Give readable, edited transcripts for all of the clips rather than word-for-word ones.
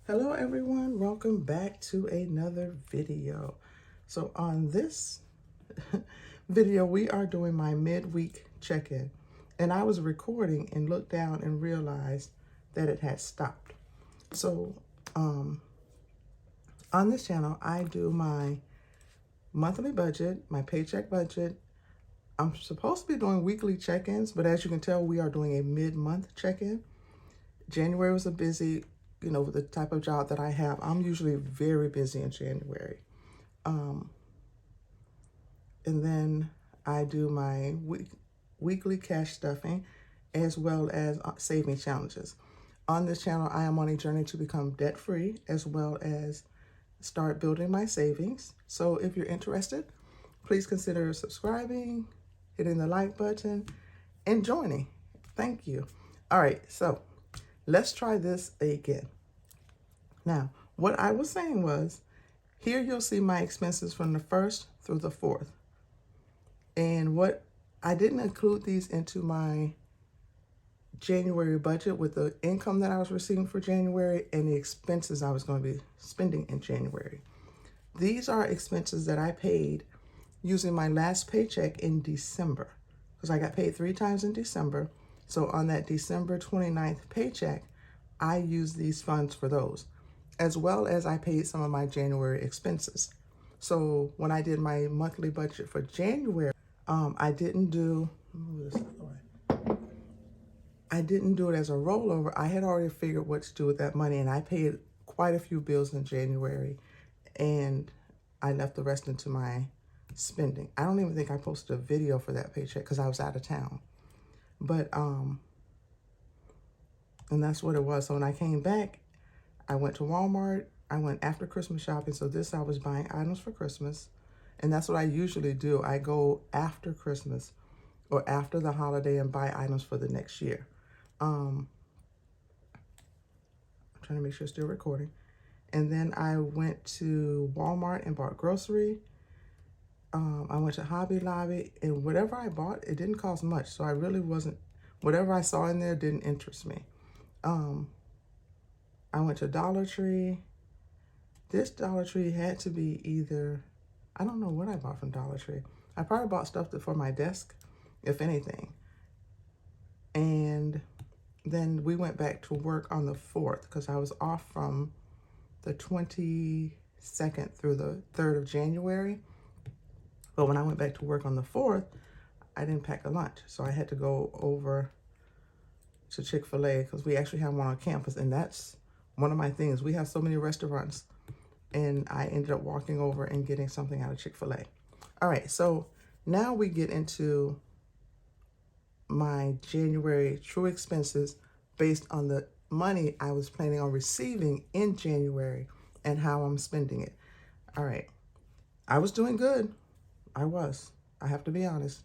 Hello everyone, welcome back to another video. So on this video, we are doing my midweek check-in. And I was recording and looked down and realized that it had stopped. So on this channel, I do my monthly budget, my paycheck budget. I'm supposed to be doing weekly check-ins, but as you can tell, we are doing a mid-month check-in. January was a busy, with the type of job that I have, I'm usually very busy in January. And then I do my weekly cash stuffing as well as saving challenges. On this channel, I am on a journey to become debt-free as well as start building my savings. So if you're interested, please consider subscribing, hitting the like button, and joining. Thank you. All right, so let's try this again. Now, what I was saying was, here you'll see my expenses from the 1st through the 4th. And what I didn't include these into my January budget with the income that I was receiving for January and the expenses I was going to be spending in January. These are expenses that I paid using my last paycheck in December, because I got paid 3 times in December. So on that December 29th paycheck, I used these funds for those, as well as I paid some of my January expenses. So when I did my monthly budget for January, I didn't do it as a rollover. I had already figured what to do with that money, and I paid quite a few bills in January, and I left the rest into my spending. I don't even think I posted a video for that paycheck because I was out of town. But, and that's what it was. So when I came back, I went to Walmart. I went after Christmas shopping. So I was buying items for Christmas. And that's what I usually do. I go after Christmas or after the holiday and buy items for the next year. I'm trying to make sure it's still recording. And then I went to Walmart and bought grocery. I went to Hobby Lobby, and whatever I bought, it didn't cost much. So I really wasn't, whatever I saw in there didn't interest me. I went to Dollar Tree. This Dollar Tree had to be either, I don't know what I bought from Dollar Tree. I probably bought stuff for my desk, if anything. And then we went back to work on the 4th because I was off from the 22nd through the 3rd of January. But when I went back to work on the 4th, I didn't pack a lunch. So I had to go over to Chick-fil-A because we actually have one on campus. And that's one of my things. We have so many restaurants. And I ended up walking over and getting something out of Chick-fil-A. All right, so now we get into my January true expenses based on the money I was planning on receiving in January and how I'm spending it. All right, I was doing good. I have to be honest.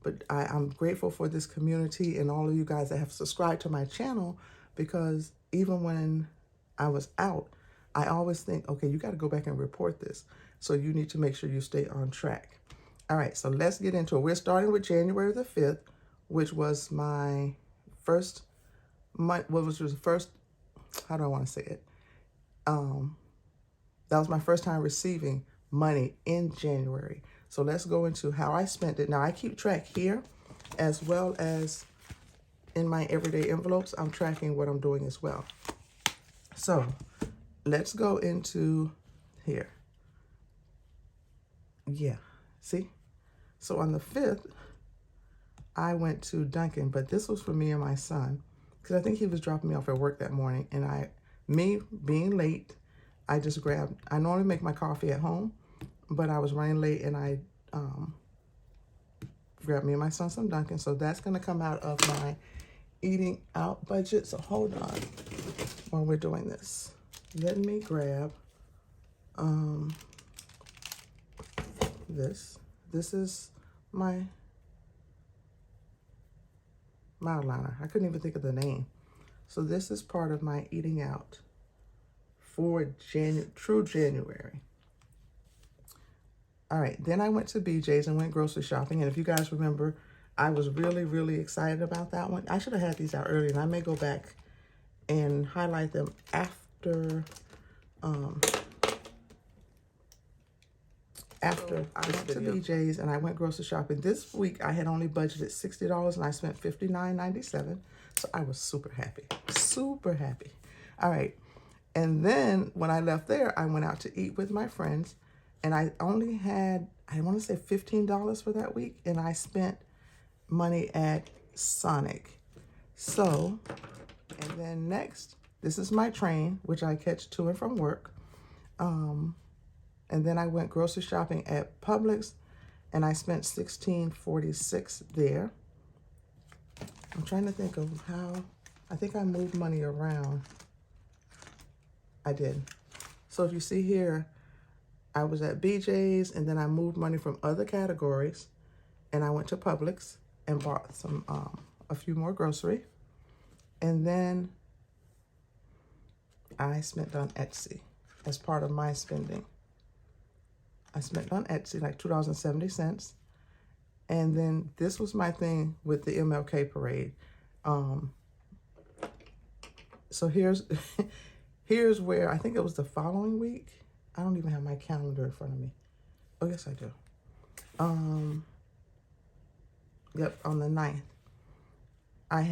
But I'm grateful for this community and all of you guys that have subscribed to my channel, because even when I was out, I always think, okay, you got to go back and report this. So you need to make sure you stay on track. All right, so let's get into it. We're starting with January the 5th, which was my first month, how do I want to say it? That was my first time receiving money in January. So let's go into how I spent it. Now I keep track here as well as in my everyday envelopes. I'm tracking what I'm doing as well. So let's go into here. Yeah, see? So on the 5th, I went to Dunkin', but this was for me and my son because I think he was dropping me off at work that morning. And me being late, I normally make my coffee at home, but I was running late and I grabbed me and my son some Dunkin'. So that's going to come out of my eating out budget. So hold on while we're doing this. Let me grab this. This is my Mildliner. I couldn't even think of the name. So this is part of my eating out for true January. All right, then I went to BJ's and went grocery shopping. And if you guys remember, I was really, really excited about that one. I should have had these out earlier, and I may go back and highlight them after after I went to BJ's and I went grocery shopping. This week I had only budgeted $60 and I spent $59.97. So I was super happy, super happy. All right. And then when I left there, I went out to eat with my friends and I only had, I want to say $15 for that week. And I spent money at Sonic. So, and then next, this is my train, which I catch to and from work. And then I went grocery shopping at Publix and I spent $16.46 there. I'm trying to think of how, I think I moved money around. I did. So if you see here, I was at BJ's and then I moved money from other categories and I went to Publix and bought some, a few more grocery. And then I spent on Etsy as part of my spending. I spent on Etsy like $2.70. And then this was my thing with the MLK parade. So here's here's where I think it was the following week. I don't even have my calendar in front of me. Oh, yes, I do. Yep, on the 9th. I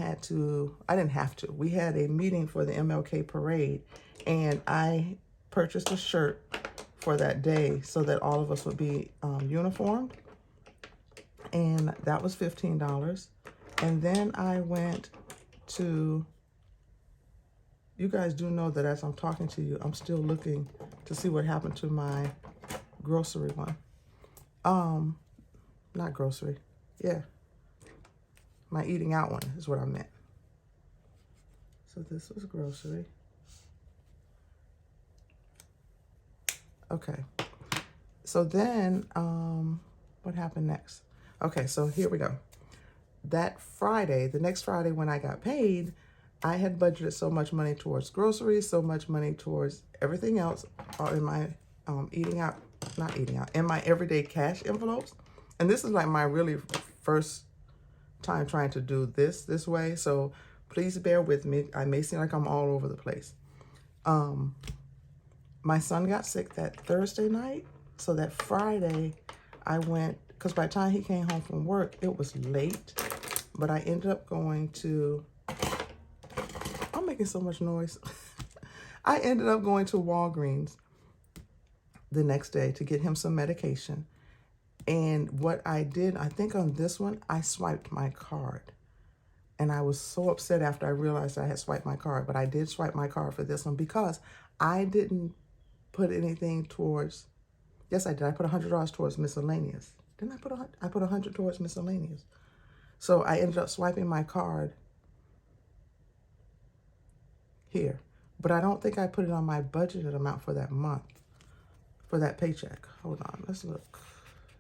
didn't have to. We had a meeting for the MLK parade and I purchased a shirt for that day so that all of us would be uniformed. And that was $15. And then I went to, you guys do know that as I'm talking to you, I'm still looking to see what happened to my grocery one. Not grocery. Yeah. My eating out one is what I meant. So this was grocery. Okay. So then, what happened next? Okay, so here we go. That Friday, the next Friday when I got paid, I had budgeted so much money towards groceries, so much money towards everything else in my in my everyday cash envelopes. And this is like my really first time trying to do this way. So please bear with me. I may seem like I'm all over the place. My son got sick that Thursday night. So that Friday I went, because by the time he came home from work, it was late. But I ended up going to, I'm making so much noise. I ended up going to Walgreens the next day to get him some medication. And what I did, I think on this one, I swiped my card. And I was so upset after I realized I had swiped my card. But I did swipe my card for this one because I didn't put anything towards, yes, I did. I put $100 towards miscellaneous. Didn't I put I put $100 towards miscellaneous. So I ended up swiping my card here. But I don't think I put it on my budgeted amount for that month, for that paycheck. Hold on, let's look.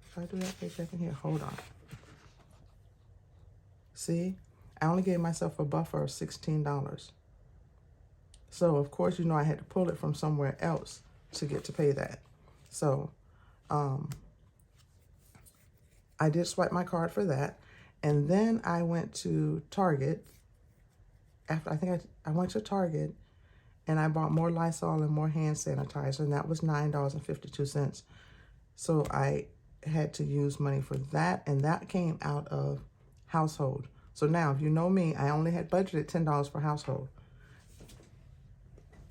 If I do that paycheck in here, hold on. See, I only gave myself a buffer of $16. So of course, you know, I had to pull it from somewhere else to get to pay that. So I did swipe my card for that. And then I went to Target. After I went to Target and I bought more Lysol and more hand sanitizer, and that was $9.52. So I had to use money for that, and that came out of household. So now, if you know me, I only had budgeted $10 for household.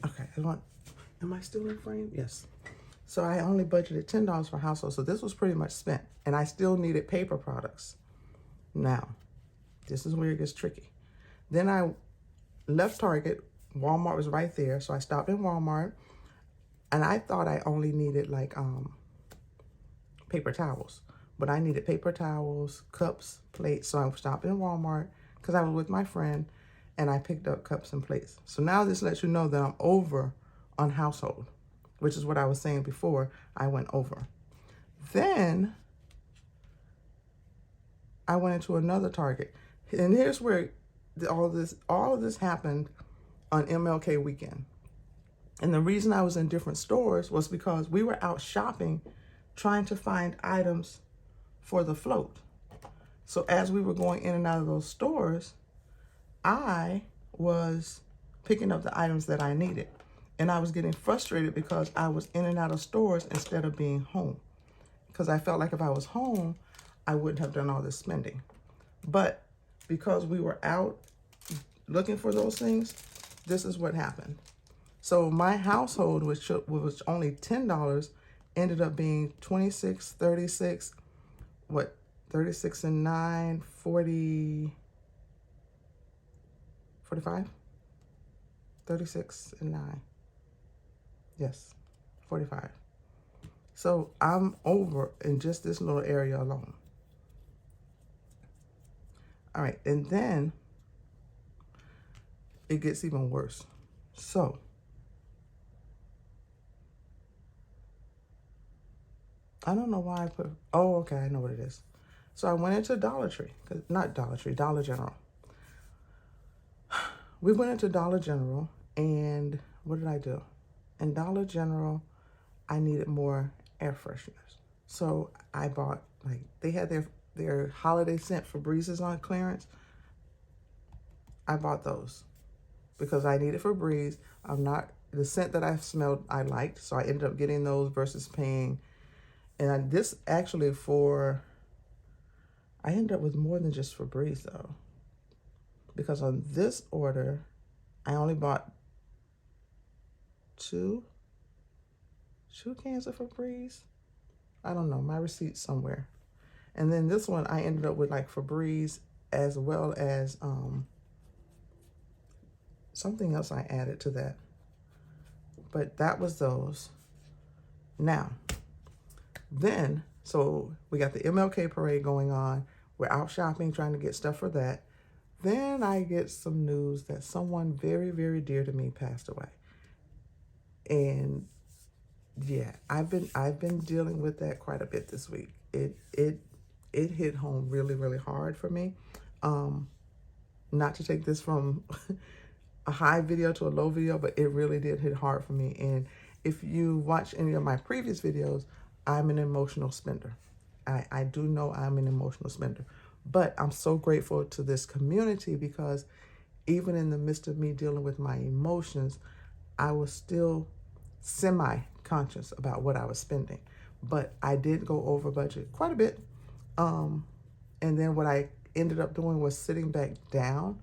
Okay, am I still in frame? Yes. So I only budgeted $10 for household. So this was pretty much spent, and I still needed paper products. Now, this is where it gets tricky. Then I left Target. Walmart was right there. So I stopped in Walmart, and I thought I only needed like paper towels, but I needed paper towels, cups, plates. So I stopped in Walmart because I was with my friend, and I picked up cups and plates. So now this lets you know that I'm over on household, which is what I was saying before. I went over. Then I went into another Target, and here's where all of this happened on MLK weekend. And the reason I was in different stores was because we were out shopping, trying to find items for the float. So as we were going in and out of those stores, I was picking up the items that I needed. And I was getting frustrated because I was in and out of stores instead of being home. Because I felt like if I was home, I wouldn't have done all this spending. But because we were out looking for those things, this is what happened. So my household, which was only $10, ended up being 26, 36, 36 and 9, 40, 45? 36 and 9. Yes, 45. So I'm over in just this little area alone. All right, and then it gets even worse. So I don't know why I put, oh, okay, I know what it is. So I went into Dollar Tree, not Dollar Tree, Dollar General. We went into Dollar General, and what did I do? In Dollar General, I needed more air fresheners. So I bought, like, they had their holiday scent Febrezes on clearance. I bought those because I needed Febreze. The scent that I smelled, I liked. So I ended up getting those versus paying. And this actually I ended up with more than just Febreze though. Because on this order, I only bought two cans of Febreze. I don't know, my receipt's somewhere. And then this one, I ended up with like Febreze as well as something else I added to that. But that was those. Now, then, so we got the MLK parade going on. We're out shopping, trying to get stuff for that. Then I get some news that someone very, very dear to me passed away. And yeah, I've been dealing with that quite a bit this week. It hit home really, really hard for me. Not to take this from a high video to a low video, but it really did hit hard for me. And if you watch any of my previous videos, I'm an emotional spender. I do know I'm an emotional spender. But I'm so grateful to this community because even in the midst of me dealing with my emotions, I was still semi-conscious about what I was spending. But I did go over budget quite a bit. And then what I ended up doing was sitting back down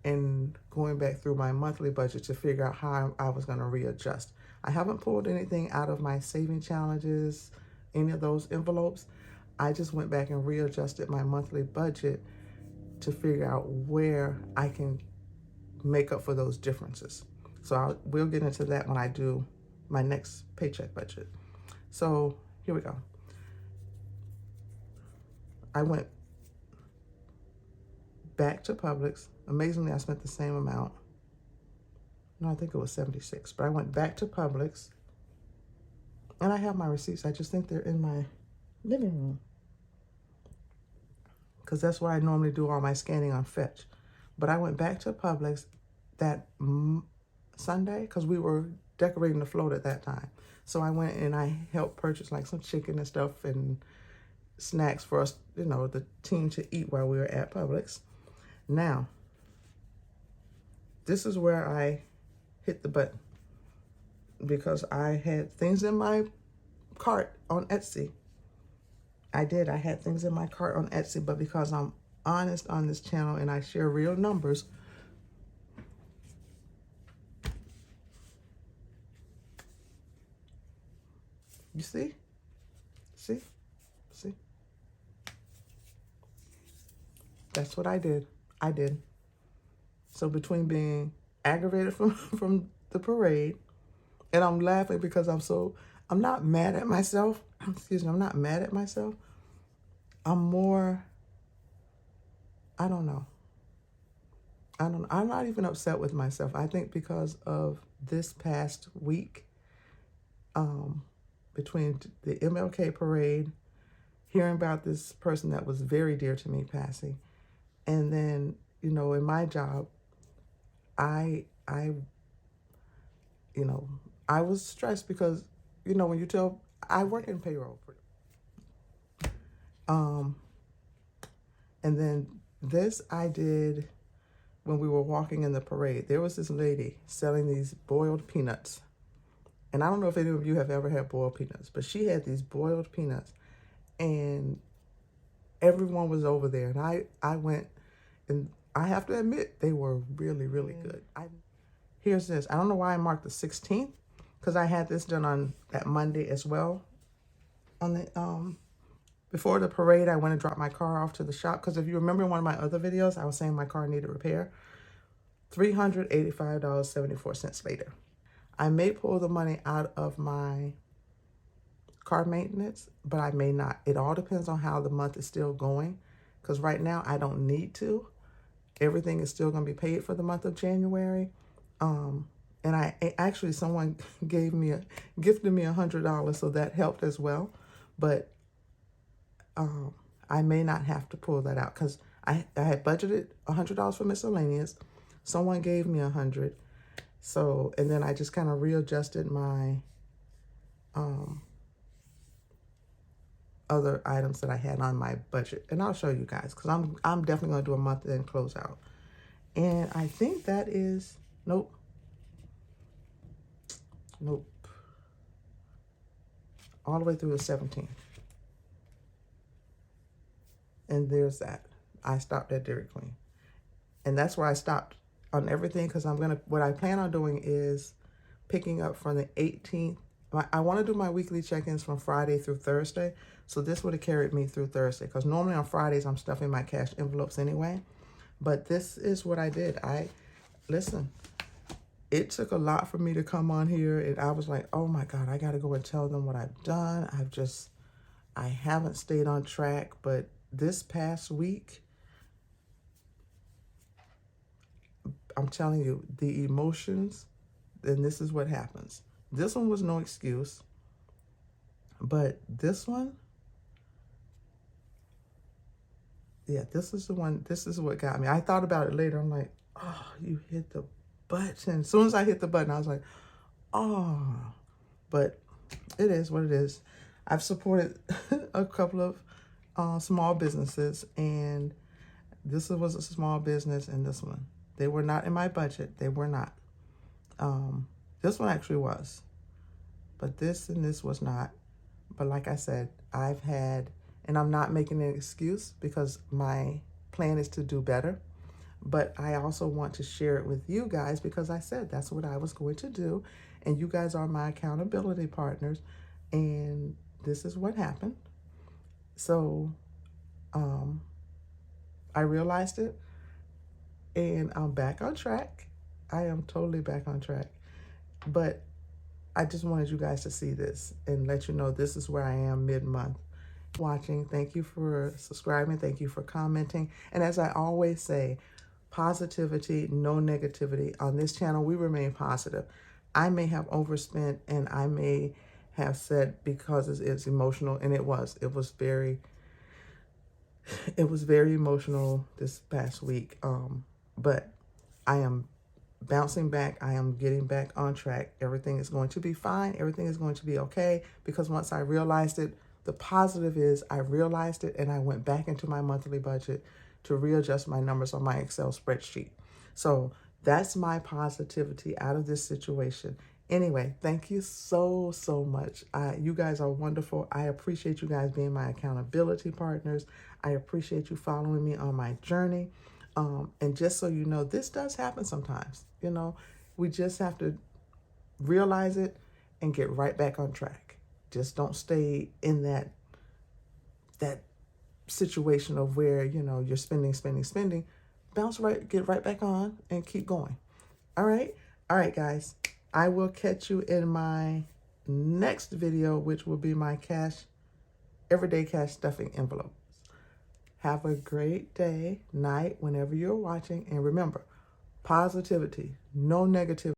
and going back through my monthly budget to figure out how I was going to readjust. I haven't pulled anything out of my saving challenges, any of those envelopes. I just went back and readjusted my monthly budget to figure out where I can make up for those differences. So we'll get into that when I do my next paycheck budget. So here we go. I went back to Publix. Amazingly, I spent the same amount. No, I think it was 76, but I went back to Publix and I have my receipts. I just think they're in my living room because that's where I normally do all my scanning on Fetch. But I went back to Publix that Sunday because we were decorating the float at that time. So I went and I helped purchase like some chicken and stuff and snacks for us, you know, the team to eat while we were at Publix. Now, this is where I hit the button because I had things in my cart on Etsy. I had things in my cart on Etsy, but because I'm honest on this channel and I share real numbers, you see? See? That's what I did. So between being aggravated from the parade, and I'm laughing because I'm not mad at myself. Excuse me, I'm not mad at myself. I'm more, I don't know. I'm not even upset with myself. I think because of this past week, between the MLK parade, hearing about this person that was very dear to me passing, and then, you know, in my job, I was stressed because, you know, when I work in payroll. And then this I did when we were walking in the parade. There was this lady selling these boiled peanuts. And I don't know if any of you have ever had boiled peanuts, but she had these boiled peanuts, and everyone was over there. And I went, and I have to admit, they were really, really good. Here's this. I don't know why I marked the 16th, because I had this done on that Monday as well. On the before the parade, I went and dropped my car off to the shop, because if you remember in one of my other videos, I was saying my car needed repair. $385.74 later. I may pull the money out of my car maintenance, but I may not. It all depends on how the month is still going, because right now I don't need to. Everything is still going to be paid for the month of January. And I actually, someone gifted me $100, so that helped as well. But I may not have to pull that out, because I had budgeted $100 for miscellaneous. Someone gave me $100. So, and then I just kind of readjusted my other items that I had on my budget. And I'll show you guys, because I'm definitely going to do a month-end closeout. And I think that is, nope. All the way through the 17th. And there's that. I stopped at Dairy Queen. And that's where I stopped on everything, because what I plan on doing is picking up from the 18th. I want to do my weekly check-ins from Friday through Thursday. So this would have carried me through Thursday, because normally on Fridays I'm stuffing my cash envelopes anyway. But this is what I did. Listen, it took a lot for me to come on here, and I was like, oh my God, I got to go and tell them what I've done. I haven't stayed on track, but this past week, I'm telling you, the emotions, and this is what happens. This one was no excuse, but this one, yeah, this is the one, this is what got me. I thought about it later. I'm like, oh, you hit the button. As soon as I hit the button, I was like, oh, but it is what it is. I've supported a couple of small businesses, and this was a small business, and this one, they were not in my budget. They were not. This one actually was, but this and this was not. But like I said, I've had, and I'm not making an excuse, because my plan is to do better. But I also want to share it with you guys, because I said that's what I was going to do. And you guys are my accountability partners. And this is what happened. So I realized it, and I'm back on track. I am totally back on track. But I just wanted you guys to see this and let you know this is where I am mid-month. Watching, thank you for subscribing, thank you for commenting. And as I always say, positivity, no negativity. On this channel, we remain positive. I may have overspent, and I may have said, because it's emotional, and it was very emotional this past week. But I am bouncing back. I am getting back on track. Everything is going to be fine. Everything is going to be okay, because once I realized it, the positive is I realized it, and I went back into my monthly budget to readjust my numbers on my Excel spreadsheet. So that's my positivity out of this situation. Anyway, thank you so, so much. You guys are wonderful. I appreciate you guys being my accountability partners. I appreciate you following me on my journey. And just so you know, this does happen sometimes. You know, we just have to realize it and get right back on track. Just don't stay in that situation of where, you know, you're spending. Get right back on and keep going. All right, guys. I will catch you in my next video, which will be my everyday cash stuffing envelopes. Have a great day, night, whenever you're watching. And remember, positivity, no negativity.